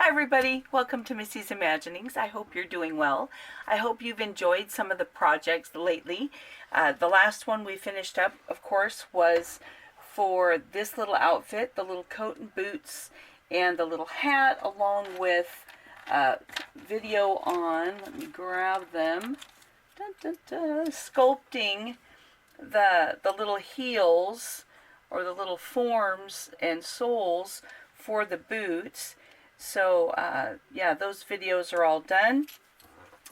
everybody, welcome to Missy's Imaginings. I hope you're doing well. I hope you've enjoyed some of the projects lately. The last one we finished up, of course, was for this little outfit, the little coat and boots and the little hat, along with video on, let me grab them, sculpting the little heels or the little forms and soles for the boots. So yeah, those videos are all done,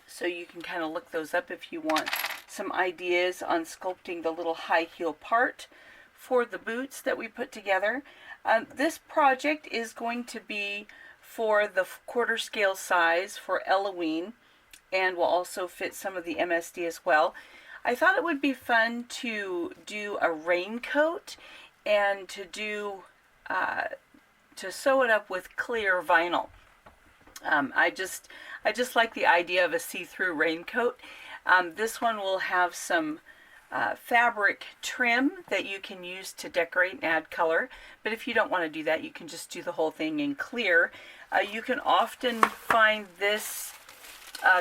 so you can kind of look those up if you want some ideas on sculpting the little high heel part for the boots that we put together. This project is going to be for the quarter scale size for Ellowyne, and will also fit some of the MSD as well. I thought it would be fun to do a raincoat and to do to sew it up with clear vinyl. I just like the idea of a see-through raincoat. This one will have some fabric trim that you can use to decorate and add color, but if you don't want to do that, you can just do the whole thing in clear. You can often find this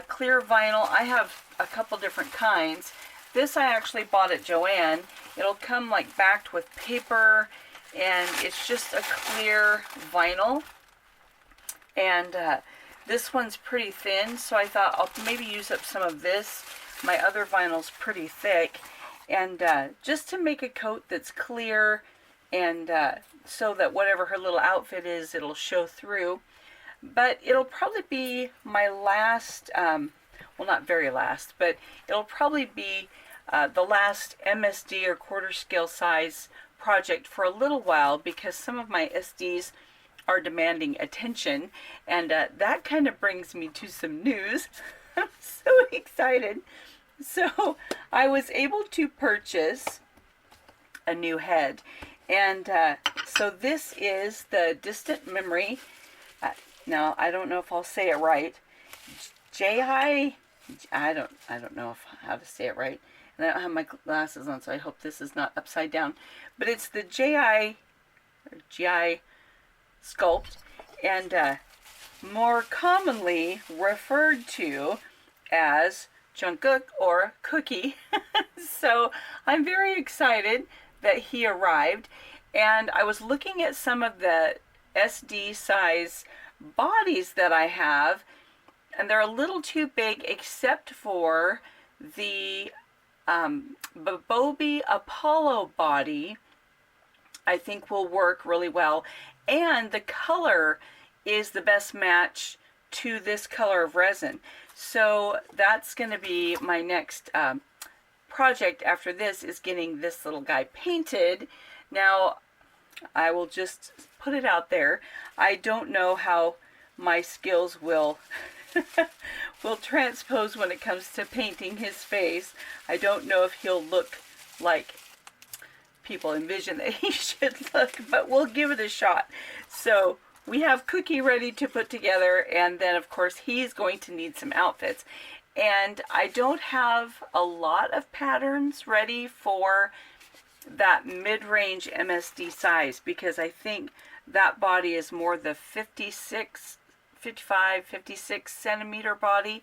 clear vinyl. I have a couple different kinds. This I actually bought at Joann. It'll come like backed with paper, and it's just a clear vinyl, and this one's pretty thin, so I thought I'll maybe use up some of this. My other vinyl's pretty thick, and just to make a coat that's clear, and so that whatever her little outfit is, it'll show through. But it'll probably be my last, well, not very last, but it'll probably be the last MSD or quarter scale size project for a little while, because some of my SDs are demanding attention, and that kind of brings me to some news. I'm so excited. So I was able to purchase a new head, and so this is the distant memory. Now I don't know if I'll say it right. I don't know how to say it right. And I don't have my glasses on, so I hope this is not upside down. But it's the GI sculpt, and more commonly referred to as Jungkook or Cookie. So I'm very excited that he arrived, and I was looking at some of the SD size bodies that I have, and they're a little too big, except for the Bobby Apollo body. I think will work really well, and the color is the best match to this color of resin. So that's going to be my next project after this, is getting this little guy painted. Now I will just put it out there, I don't know how my skills will will transpose when it comes to painting his face. I don't know if he'll look like people envision that he should look, but we'll give it a shot. So we have Cookie ready to put together, and then of course he's going to need some outfits. And I don't have a lot of patterns ready for that mid-range MSD size, because I think that body is more the 55, 56 centimeter body,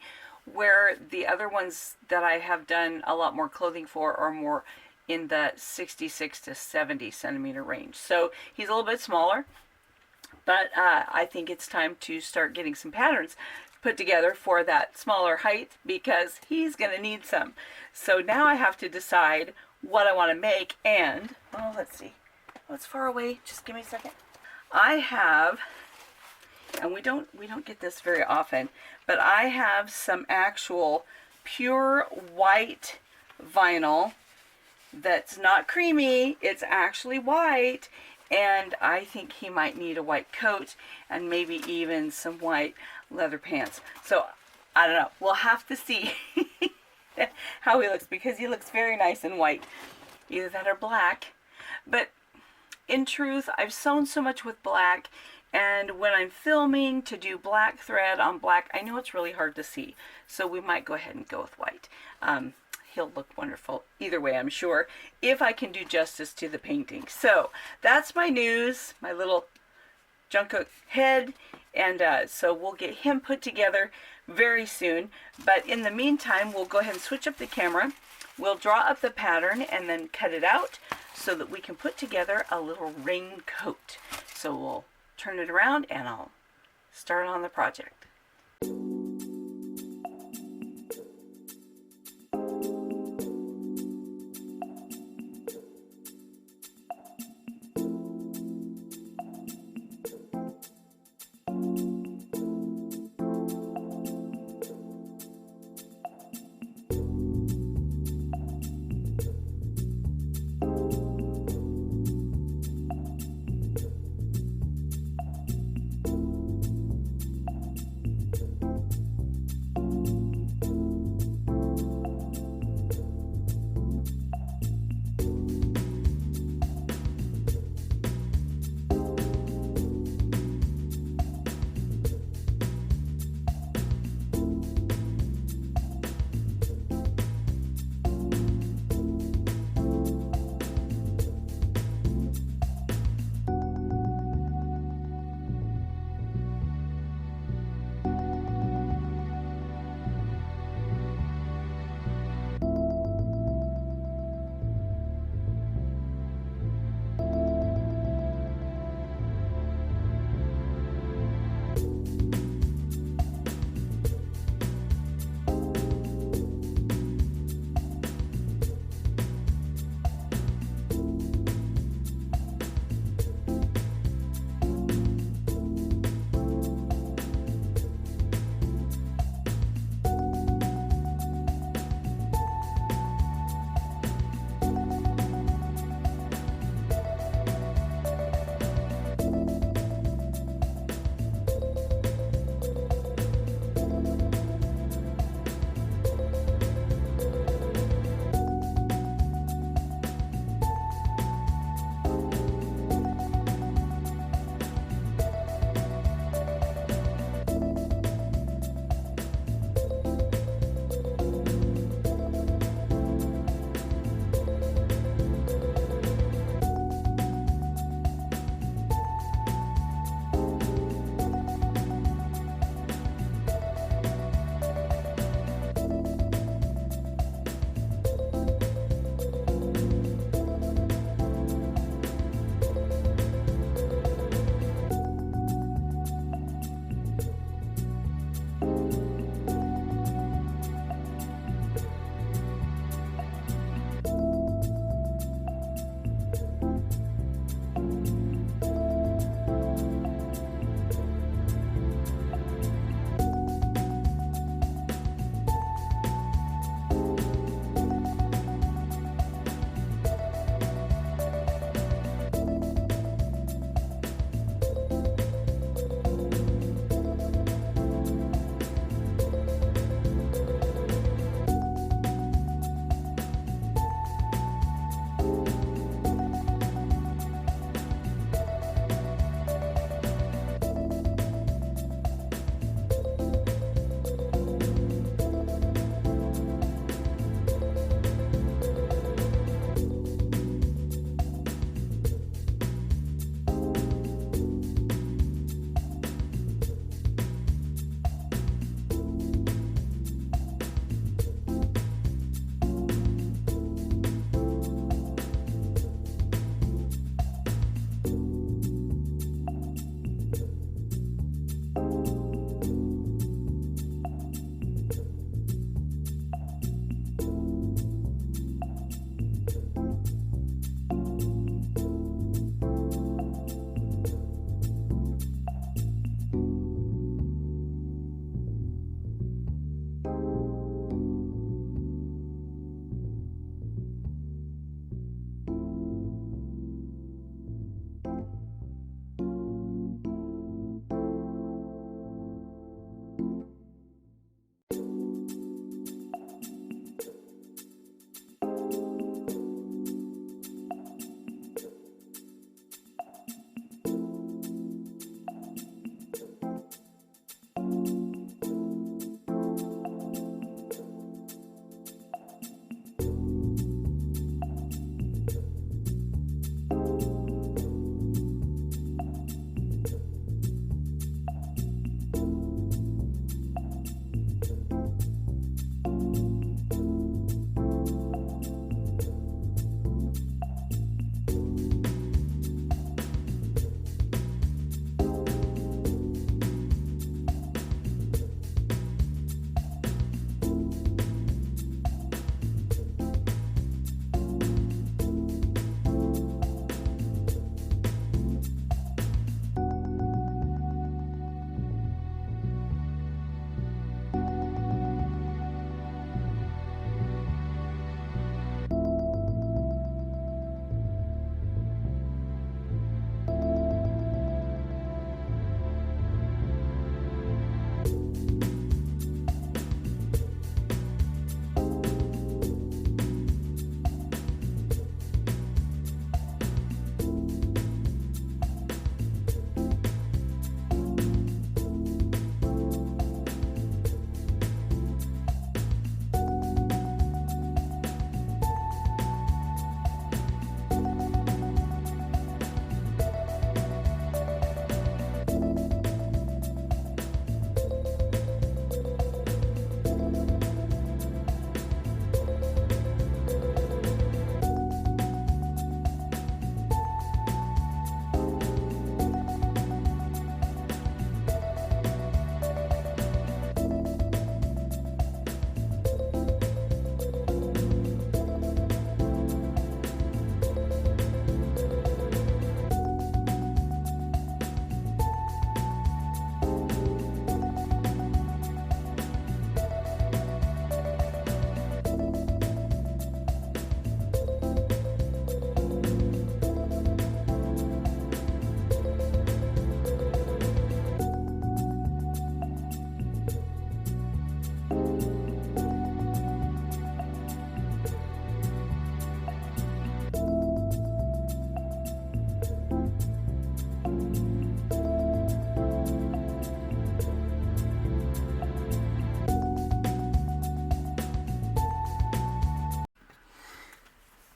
where the other ones that I have done a lot more clothing for are more in the 66 to 70 centimeter range. So he's a little bit smaller, but I think it's time to start getting some patterns put together for that smaller height, because he's going to need some. So now I have to decide what I want to make, and oh, let's see. Oh, it's far away. Just give me a second. I have, and we don't get this very often, but I have some actual pure white vinyl that's not creamy. It's actually white, and I think he might need a white coat and maybe even some white leather pants. So I don't know. We'll have to see how he looks, because he looks very nice in white. Either that or black. But in truth, I've sewn so much with black, and when I'm filming to do black thread on black, I know it's really hard to see. So we might go ahead and go with white. He'll look wonderful either way, I'm sure, if I can do justice to the painting. So that's my news, my little Jungkook head, And so we'll get him put together very soon. But in the meantime, we'll go ahead and switch up the camera. We'll draw up the pattern and then cut it out so that we can put together a little raincoat. So we'll turn it around and I'll start on the project.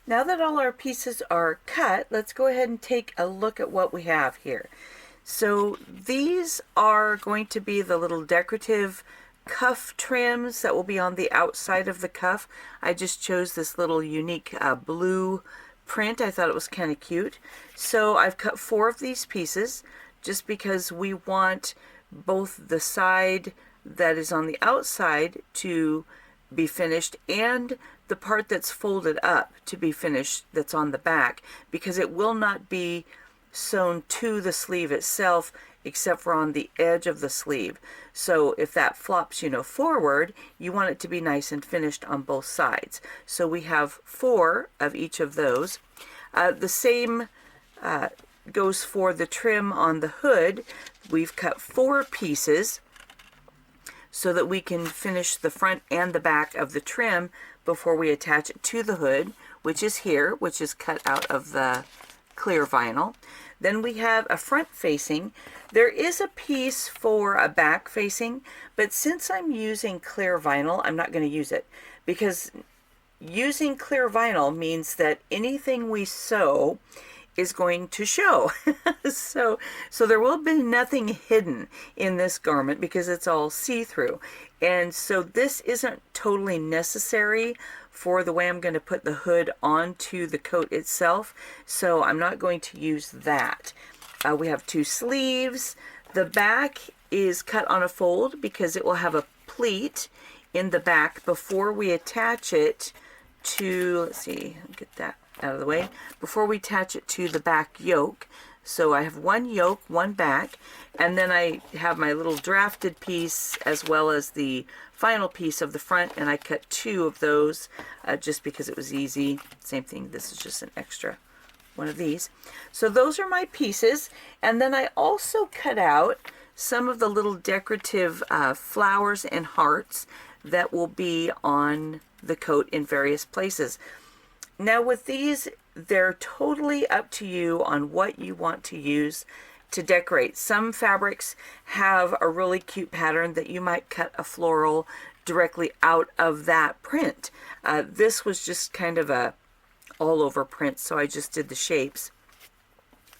Now that all our pieces are cut, let's go ahead and take a look at what we have here. So these are going to be the little decorative cuff trims that will be on the outside of the cuff. I just chose this little unique blue print. I thought it was kind of cute. So I've cut 4 of these pieces just because we want both the side that is on the outside to be finished and the part that's folded up to be finished that's on the back, because it will not be sewn to the sleeve itself except for on the edge of the sleeve. So if that flops, forward, you want it to be nice and finished on both sides. So we have 4 of each of those. The same goes for the trim on the hood. We've cut 4 pieces so that we can finish the front and the back of the trim before we attach it to the hood, which is here, which is cut out of the clear vinyl. Then we have a front facing. There is a piece for a back facing, but since I'm using clear vinyl, I'm not going to use it, because using clear vinyl means that anything we sew is going to show. so there will be nothing hidden in this garment because it's all see-through. And so this isn't totally necessary for the way I'm going to put the hood onto the coat itself. So I'm not going to use that. We have 2 sleeves. The back is cut on a fold because it will have a pleat in the back before we attach it to, let's see, get that out of the way, before we attach it to the back yoke. So I have 1 yoke, 1 back, and then I have my little drafted piece as well as the final piece of the front, and I cut 2 of those just because it was easy. Same thing, this is just an extra one of these. So those are my pieces, and then I also cut out some of the little decorative flowers and hearts that will be on the coat in various places. Now with these, they're totally up to you on what you want to use to decorate. Some fabrics have a really cute pattern that you might cut a floral directly out of that print. This was just kind of a all over print, so I just did the shapes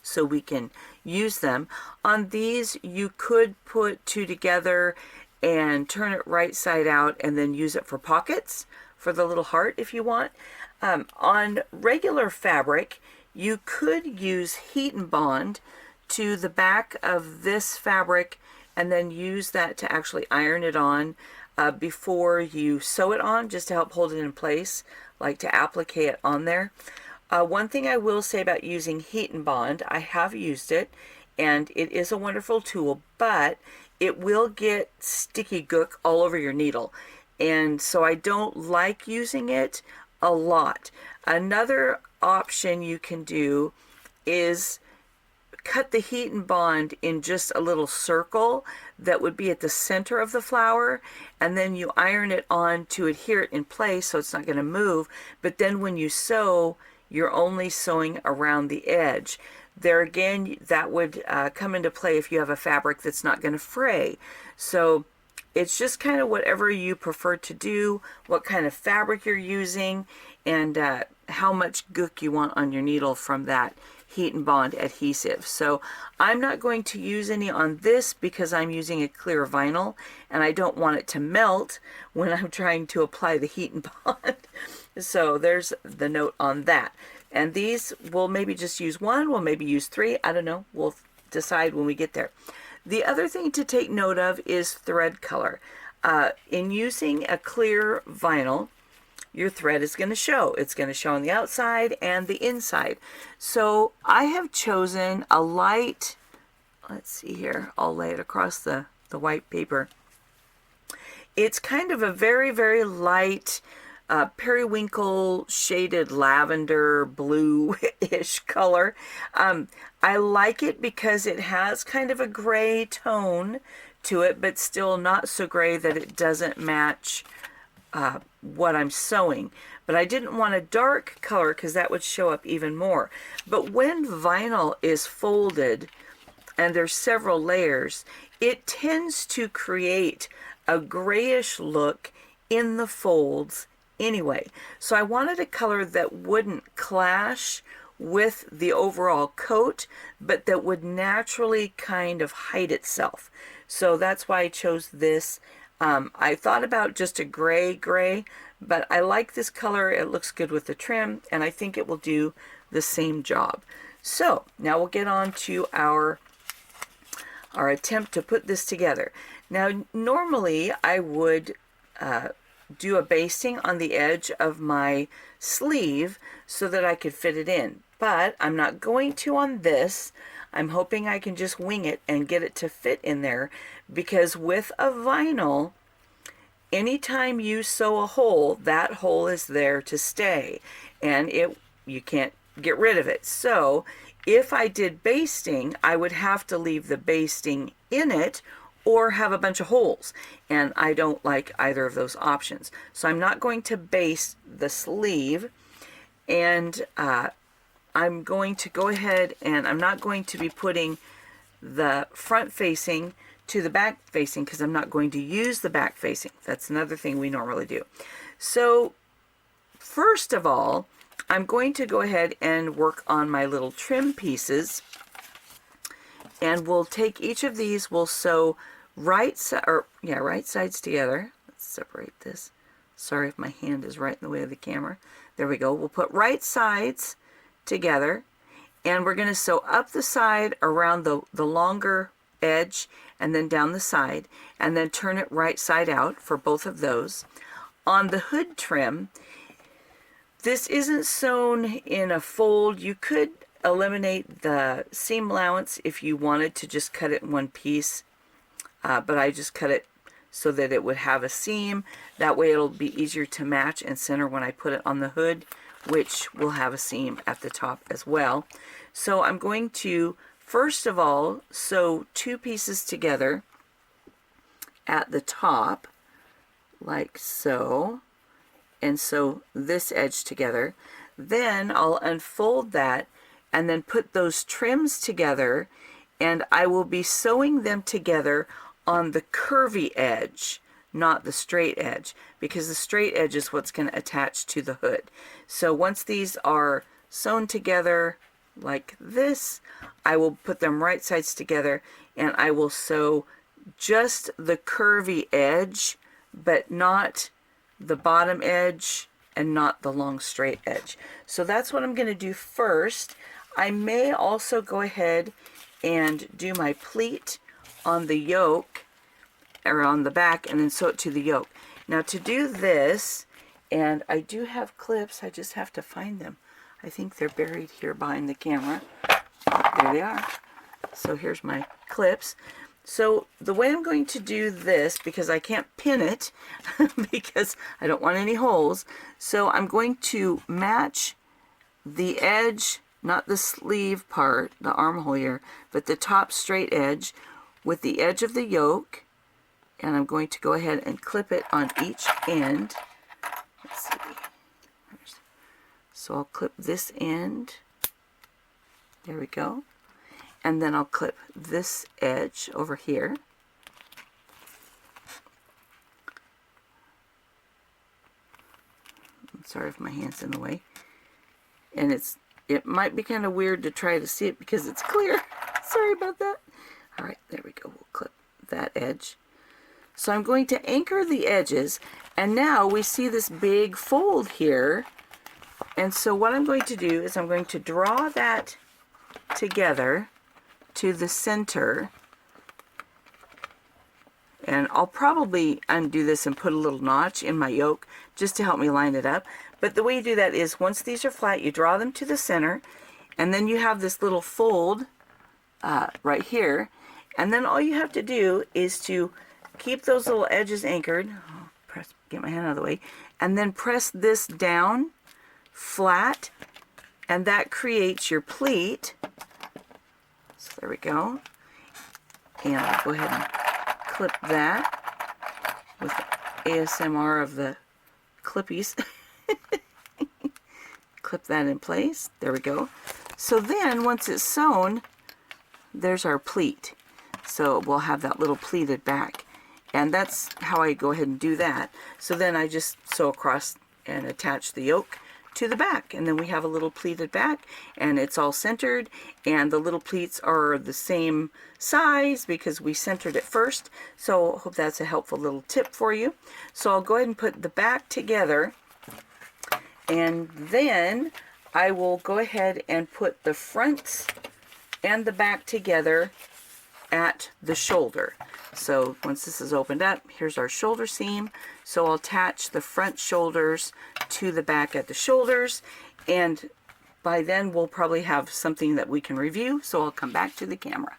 so we can use them. On these, you could put 2 together and turn it right side out and then use it for pockets for the little heart if you want. On regular fabric, you could use heat and bond to the back of this fabric and then use that to actually iron it on before you sew it on, just to help hold it in place, like to applique it on there. One thing I will say about using heat and bond, I have used it and it is a wonderful tool, but it will get sticky gook all over your needle, and so I don't like using it a lot. Another option you can do is cut the heat and bond in just a little circle that would be at the center of the flower, and then you iron it on to adhere it in place so it's not going to move. But then when you sew, you're only sewing around the edge. There again, that would come into play if you have a fabric that's not going to fray. So it's just kind of whatever you prefer to do, what kind of fabric you're using, and how much gook you want on your needle from that heat and bond adhesive. So I'm not going to use any on this because I'm using a clear vinyl and I don't want it to melt when I'm trying to apply the heat and bond. So there's the note on that. And these, we'll maybe just use one, we'll maybe use three, I don't know, we'll decide when we get there. The other thing to take note of is thread color. In using a clear vinyl, your thread is going to show. It's going to show on the outside and the inside. So I have chosen a light, let's see here, I'll lay it across the white paper. It's kind of a very, very light periwinkle shaded lavender blue-ish color. I like it because it has kind of a gray tone to it, but still not so gray that it doesn't match what I'm sewing. But I didn't want a dark color because that would show up even more. But when vinyl is folded and there's several layers, it tends to create a grayish look in the folds anyway. So I wanted a color that wouldn't clash with the overall coat, but that would naturally kind of hide itself. So that's why I chose this. I thought about just a gray, but I like this color. It looks good with the trim, and I think it will do the same job. So now we'll get on to our attempt to put this together. Now, normally I would do a basting on the edge of my sleeve so that I could fit it in, but I'm not going to on this. I'm hoping I can just wing it and get it to fit in there, because with a vinyl, anytime you sew a hole, that hole is there to stay, and you can't get rid of it. So if I did basting, I would have to leave the basting in it or have a bunch of holes, and I don't like either of those options. So I'm not going to baste the sleeve, and I'm going to go ahead and I'm not going to be putting the front facing to the back facing because I'm not going to use the back facing. That's another thing we normally do. So first of all, I'm going to go ahead and work on my little trim pieces, and we'll take each of these, we'll sew right sides together. Let's separate this. Sorry if my hand is right in the way of the camera. There we go. We'll put right sides together, and we're going to sew up the side around the longer edge and then down the side, and then turn it right side out for both of those. On the hood trim, this isn't sewn in a fold. You could eliminate the seam allowance if you wanted to just cut it in one piece, but I just cut it so that it would have a seam. That way it'll be easier to match and center when I put it on the hood, which will have a seam at the top as well. So I'm going to first of all sew two pieces together at the top like so, and sew this edge together. Then I'll unfold that and then put those trims together, and I will be sewing them together on the curvy edge, not the straight edge, because the straight edge is what's going to attach to the hood. So once these are sewn together like this, I will put them right sides together, and I will sew just the curvy edge, but not the bottom edge and not the long straight edge. So that's what I'm going to do first. I may also go ahead and do my pleat on the yoke, or on the back, and then sew it to the yoke. Now to do this, and I do have clips, I just have to find them. I think they're buried here behind the camera. There they are. So here's my clips. So the way I'm going to do this, because I can't pin it because I don't want any holes, so I'm going to match the edge not the sleeve part, the armhole here, but the top straight edge with the edge of the yoke, and I'm going to go ahead and clip it on each end. Let's see. So I'll clip this end. There we go. And then I'll clip this edge over here. I'm sorry if my hand's in the way. And it might be kind of weird to try to see it because it's clear. Sorry about that. All right, there we go. We'll clip that edge. So I'm going to anchor the edges, and now we see this big fold here. And so what I'm going to do is I'm going to draw that together to the center, and I'll probably undo this and put a little notch in my yoke just to help me line it up. But the way you do that is once these are flat, you draw them to the center, and then you have this little fold right here, and then all you have to do is to keep those little edges anchored. Get my hand out of the way, and then press this down flat, and that creates your pleat. So there we go. And I'll go ahead and clip that with the ASMR of the clippies. Clip that in place. There we go. So then once it's sewn, there's our pleat. So we'll have that little pleated back. And that's how I go ahead and do that. So then I just sew across and attach the yoke to the back, and then we have a little pleated back, and it's all centered, and the little pleats are the same size because we centered it first. So I hope that's a helpful little tip for you. So I'll go ahead and put the back together, and then I will go ahead and put the front and the back together at the shoulder. So once this is opened up, here's our shoulder seam. So I'll attach the front shoulders to the back at the shoulders, and by then we'll probably have something that we can review. So I'll come back to the camera.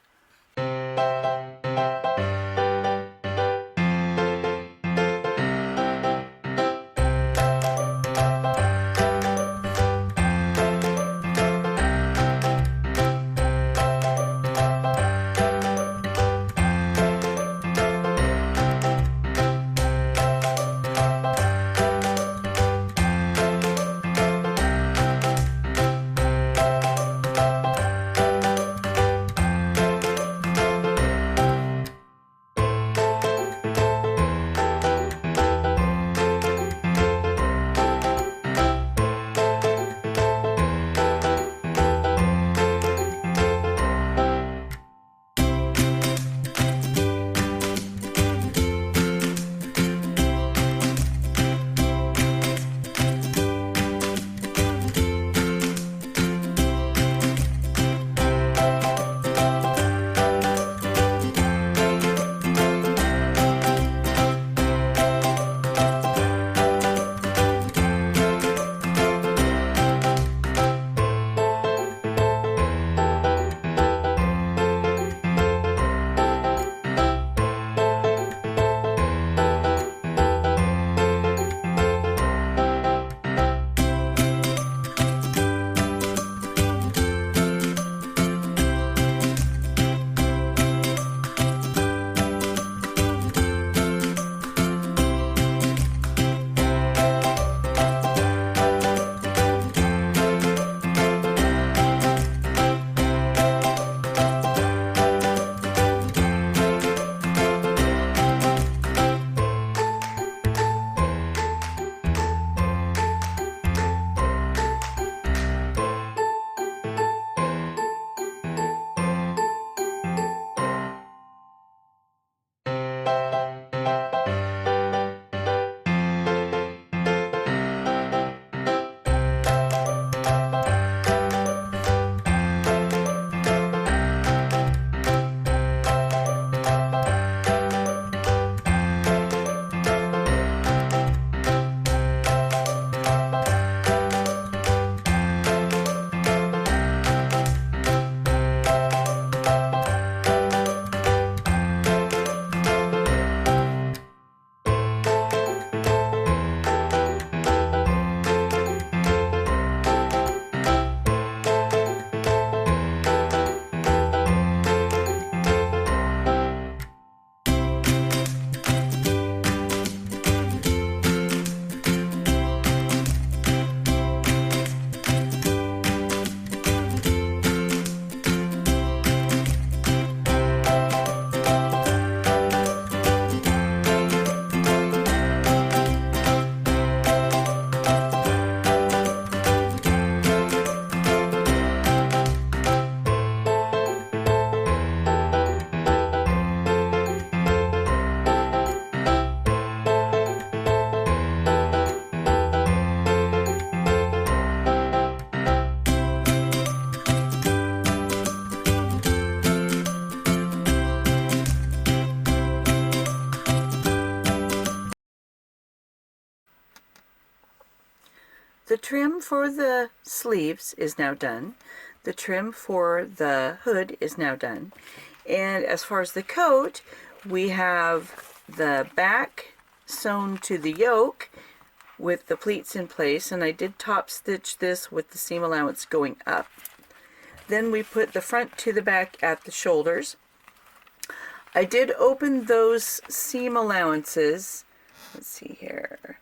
the trim for the sleeves is now done. The trim for the hood is now done. And as far as the coat, we have the back sewn to the yoke with the pleats in place, and I did top stitch this with the seam allowance going up. Then we put the front to the back at the shoulders. I did open those seam allowances, let's see here,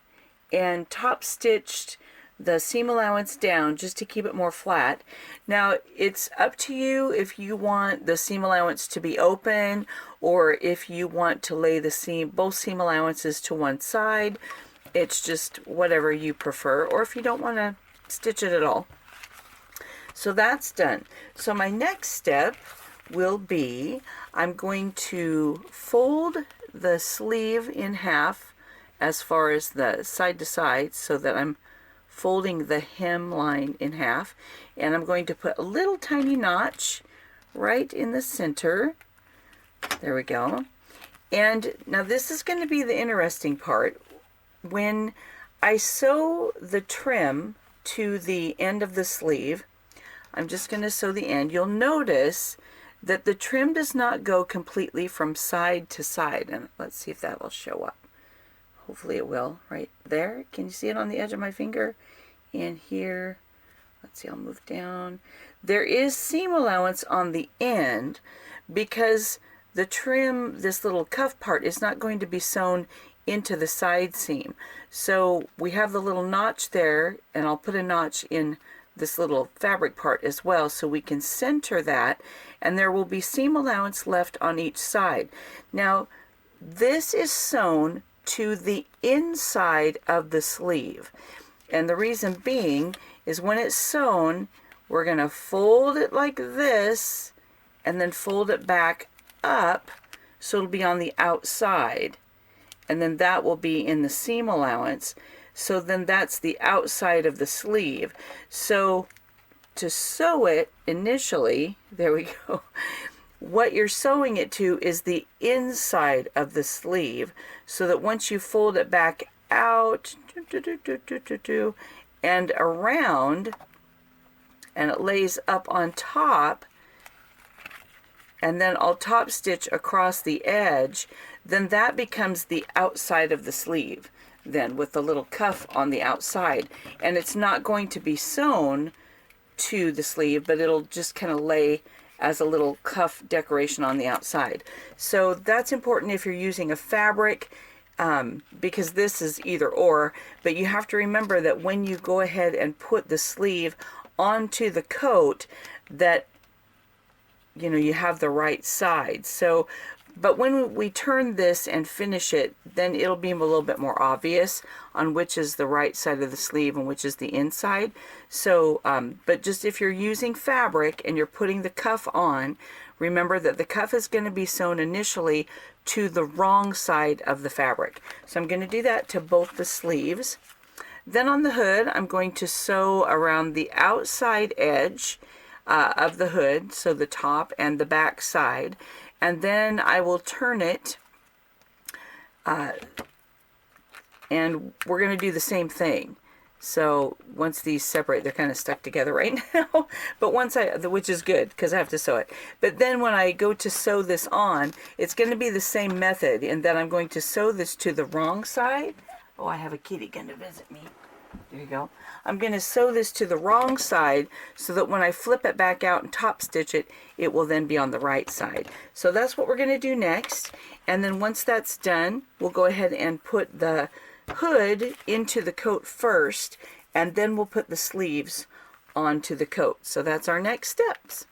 and top stitched the seam allowance down just to keep it more flat. Now it's up to you if you want the seam allowance to be open or if you want to lay the both seam allowances to one side. It's just whatever you prefer, or if you don't want to stitch it at all. So that's done. So my next step will be, I'm going to fold the sleeve in half as far as the side to side, so that I'm folding the hem line in half, and I'm going to put a little tiny notch right in the center. There we go. And now this is going to be the interesting part. When I sew the trim to the end of the sleeve, I'm just going to sew the end. You'll notice that the trim does not go completely from side to side, and let's see if that will show up. Hopefully it will, right there. Can you see it on the edge of my finger? And here, let's see, I'll move down. There is seam allowance on the end because the trim, this little cuff part, is not going to be sewn into the side seam. So we have the little notch there, and I'll put a notch in this little fabric part as well, so we can center that, and there will be seam allowance left on each side. Now, this is sewn to the inside of the sleeve, and the reason being is when it's sewn, we're going to fold it like this and then fold it back up so it'll be on the outside, and then that will be in the seam allowance. So then that's the outside of the sleeve. So to sew it initially, there we go, what you're sewing it to is the inside of the sleeve, so that once you fold it back out and around, and it lays up on top, and then I'll top stitch across the edge, then that becomes the outside of the sleeve, then with the little cuff on the outside. And it's not going to be sewn to the sleeve, but it'll just kind of lay as a little cuff decoration on the outside. So that's important if you're using a fabric, because this is either or, but you have to remember that when you go ahead and put the sleeve onto the coat, that you have the right side. So, but when we turn this and finish it, then it'll be a little bit more obvious on which is the right side of the sleeve and which is the inside. So, but just if you're using fabric and you're putting the cuff on, remember that the cuff is going to be sewn initially to the wrong side of the fabric. So I'm going to do that to both the sleeves. Then on the hood, I'm going to sew around the outside edge of the hood, so the top and the back side, and then I will turn it, and we're going to do the same thing. So once these separate, they're kind of stuck together right now, but which is good because I have to sew it. But then when I go to sew this on, it's going to be the same method, in that I'm going to sew this to the wrong side. Oh, I have a kitty going to visit me. There you go. I'm going to sew this to the wrong side so that when I flip it back out and top stitch it, it will then be on the right side. So that's what we're going to do next. And then once that's done, we'll go ahead and put the hood into the coat first, and then we'll put the sleeves onto the coat. So that's our next steps.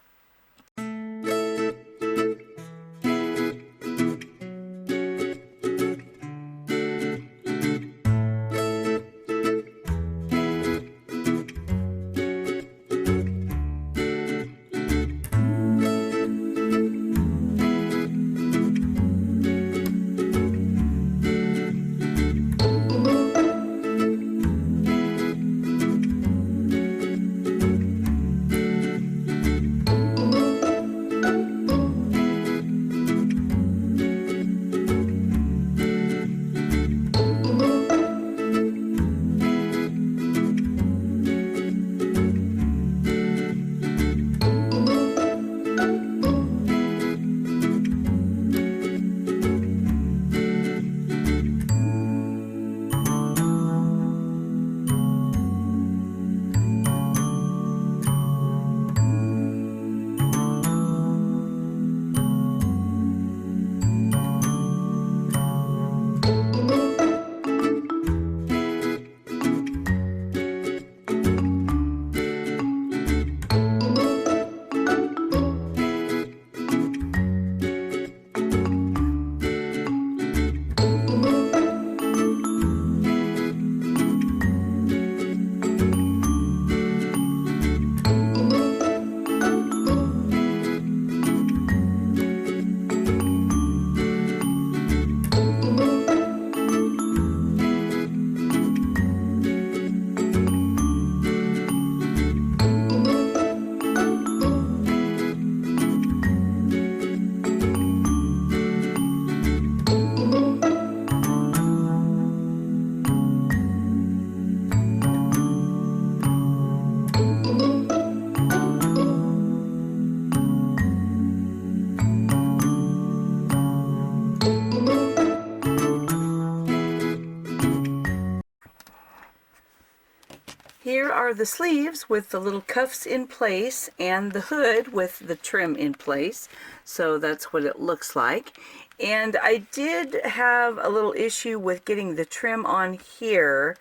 are the sleeves with the little cuffs in place and the hood with the trim in place. So that's what it looks like. And I did have a little issue with getting the trim on here.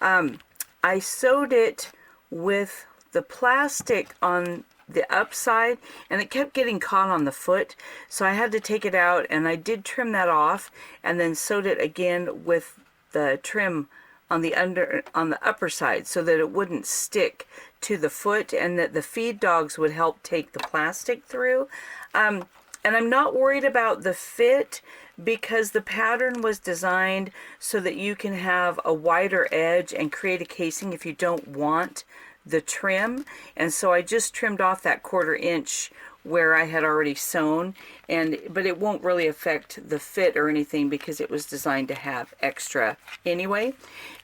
I sewed it with the plastic on the upside, and it kept getting caught on the foot, so I had to take it out, and I did trim that off and then sewed it again with the trim on the upper side so that it wouldn't stick to the foot, and that the feed dogs would help take the plastic through. And I'm not worried about the fit because the pattern was designed so that you can have a wider edge and create a casing if you don't want the trim. And so I just trimmed off that 1/4 inch where I had already sewn, but it won't really affect the fit or anything because it was designed to have extra anyway.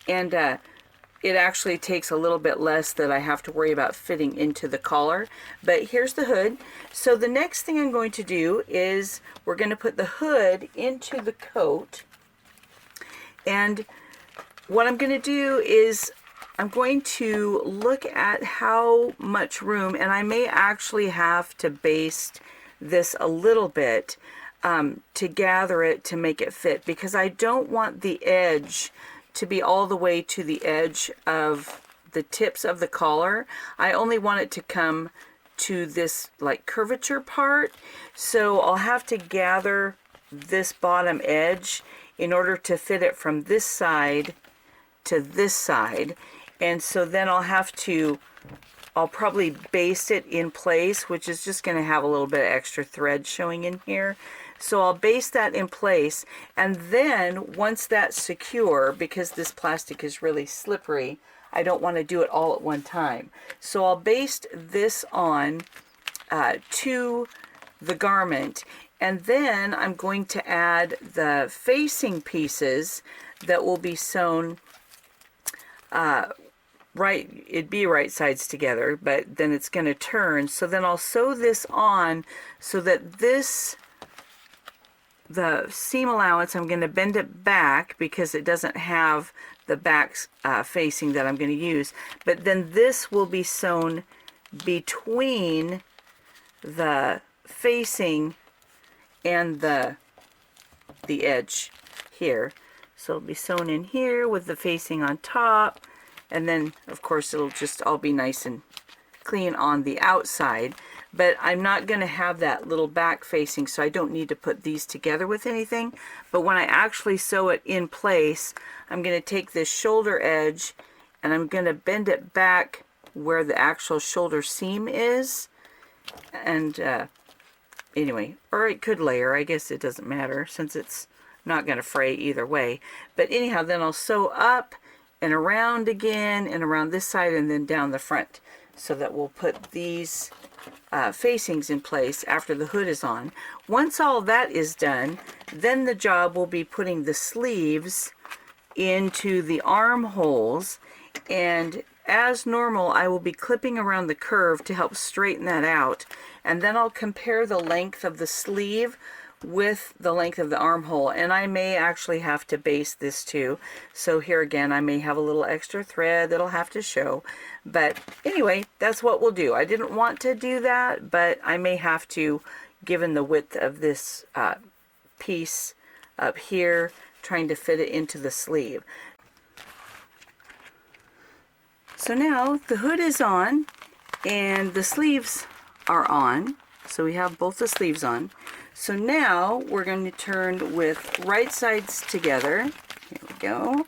And it actually takes a little bit less that I have to worry about fitting into the collar. But here's the hood. So the next thing I'm going to do is we're going to put the hood into the coat. And what I'm going to do is I'm going to look at how much room, and I may actually have to baste this a little bit to gather it to make it fit, because I don't want the edge to be all the way to the edge of the tips of the collar. I only want it to come to this like curvature part, so I'll have to gather this bottom edge in order to fit it from this side to this side. And so then I'll probably baste it in place, which is just going to have a little bit of extra thread showing in here. So I'll baste that in place, and then once that's secure, because this plastic is really slippery, I don't want to do it all at one time. So I'll baste this on to the garment, and then I'm going to add the facing pieces that will be sewn it'd be right sides together, but then it's going to turn. So then I'll sew this on so that the seam allowance, I'm going to bend it back because it doesn't have the back facing that I'm going to use. But then this will be sewn between the facing and the edge here. So it'll be sewn in here with the facing on top. And then, of course, it'll just all be nice and clean on the outside. But I'm not going to have that little back facing, so I don't need to put these together with anything. But when I actually sew it in place, I'm going to take this shoulder edge and I'm going to bend it back where the actual shoulder seam is. And anyway, or it could layer. I guess it doesn't matter since it's not going to fray either way. But anyhow, then I'll sew up and around again and around this side and then down the front, so that we'll put these facings in place after the hood is on. Once all that is done, then the job will be putting the sleeves into the armholes, and as normal I will be clipping around the curve to help straighten that out, and then I'll compare the length of the sleeve with the length of the armhole, and I may actually have to baste this too. So here again, I may have a little extra thread that'll have to show, but anyway, that's what we'll do. I didn't want to do that, but I may have to, given the width of this piece up here, trying to fit it into the sleeve. So now the hood is on and the sleeves are on, so we have both the sleeves on. So now we're going to turn with right sides together. Here we go.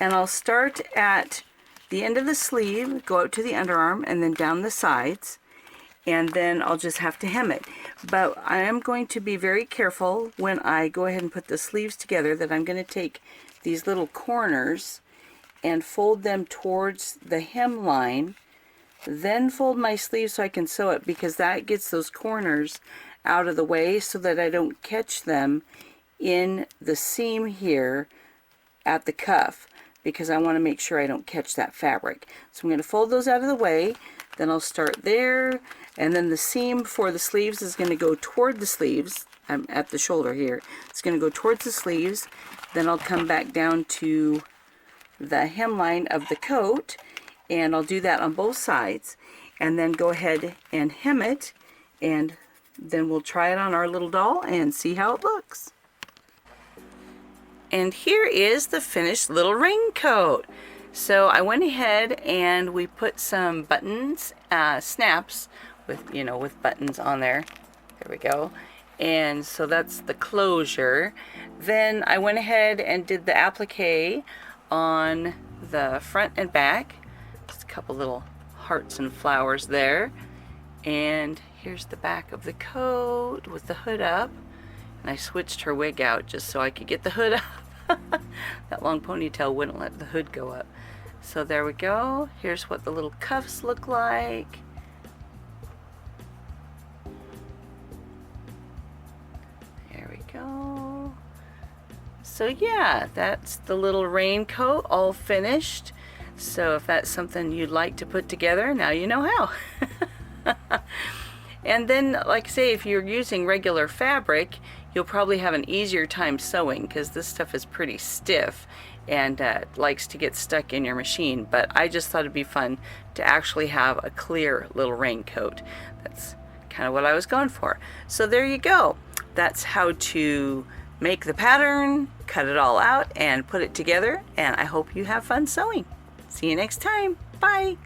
And I'll start at the end of the sleeve, go out to the underarm, and then down the sides. And then I'll just have to hem it. But I am going to be very careful when I go ahead and put the sleeves together that I'm going to take these little corners and fold them towards the hem line. Then fold my sleeve so I can sew it, because that gets those corners out of the way so that I don't catch them in the seam here at the cuff, because I want to make sure I don't catch that fabric. So I'm going to fold those out of the way, then I'll start there, and then the seam for the sleeves is going to go toward the sleeves. I'm at the shoulder here. It's going to go towards the sleeves, then I'll come back down to the hemline of the coat, And I'll do that on both sides, and then go ahead and hem it, and then we'll try it on our little doll and see how it looks. And here is the finished little raincoat. So I went ahead and we put some buttons, snaps with, with buttons on there. There we go. And so that's the closure. Then I went ahead and did the applique on the front and back. Just a couple little hearts and flowers there. And here's the back of the coat with the hood up. And I switched her wig out just so I could get the hood up. That long ponytail wouldn't let the hood go up. So there we go. Here's what the little cuffs look like. There we go. So yeah, that's the little raincoat all finished. So if that's something you'd like to put together, now you know how. And then, like I say, if you're using regular fabric, you'll probably have an easier time sewing because this stuff is pretty stiff and likes to get stuck in your machine. But I just thought it'd be fun to actually have a clear little raincoat. That's kind of what I was going for. So there you go. That's how to make the pattern, cut it all out, and put it together. And I hope you have fun sewing. See you next time. Bye.